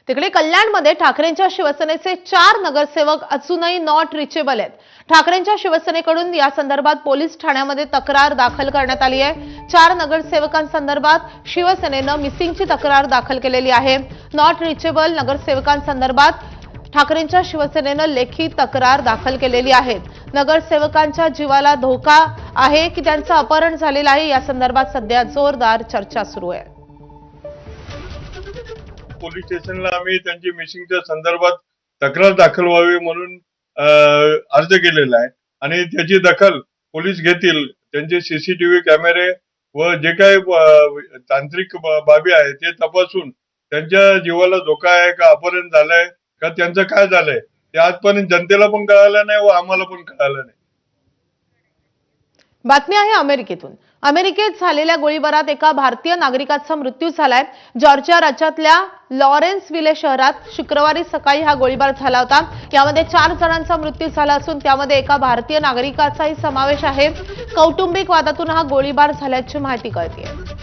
तिकडे कल्याणमध्ये ठाकरेंच्या शिवसेनेचे 4 नगरसेवक अजूनही नॉट रिचेबल आहेत। ठाकरेंच्या शिवसेनेकडून या संदर्भात पोलीस ठाण्यामध्ये तक्रार दाखल करण्यात आली आहे। 4 नगरसेवकांसंदर्भात शिवसेनेनं मिसिंगची तक्रार दाखल केलेली आहे। नॉट रिचेबल नगरसेवकांसंदर्भात ठाकरेंच्या शिवसेनेनं लेखी तक्रार दाखल केलेली आहे। नगरसेवकांच्या जीवाला धोका आहे की त्यांचं अपहरण झालेलं आहे, या संदर्भात सध्या जोरदार चर्चा सुरू आहे। पोलीस स्टेशनला आम्ही त्यांची मिसिंगच्या संदर्भात तक्रार दाखल व्हावी म्हणून अर्ज केलेला आहे आणि त्याची दखल पोलीस घेतील। त्यांचे सीसीटीव्ही कॅमेरे व जे काही तांत्रिक बाबी आहेत ते तपासून त्यांच्या जीवाला धोका आहे का, अपहरण झालंय का, त्यांचं काय झालंय ते आजपर्यंत जनतेला पण कळालं नाही व आम्हाला पण कळालं नाही। बातमी आहे अमेरिकेतून। अमेरिकेत झालेल्या गोळीबारात एका भारतीय नागरिकाचा मृत्यू झालाय। जॉर्जिया राज्यातल्या लॉरेन्सविले शहरात शुक्रवारी सकाळी हा गोळीबार झाला होता। यामध्ये 4 जणांचा मृत्यू झाला असून त्यामध्ये एका भारतीय नागरिकाचाही समावेश आहे। कौटुंबिक वादातून हा गोळीबार झाल्याची माहिती कळते।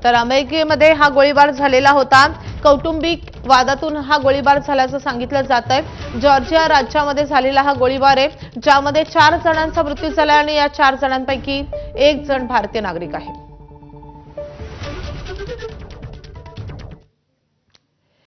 तर अमेरिकेमध्ये हा गोळीबार झालेला होता। कौटुंबिक वादातून हा गोळीबार झाल्याचं सांगितलं जात आहे। जॉर्जिया राज्यामध्ये झालेला हा गोळीबार आहे, ज्यामध्ये 4 जणांचा मृत्यू झाला आणि या 4 जणांपैकी 1 जण भारतीय नागरिक आहे।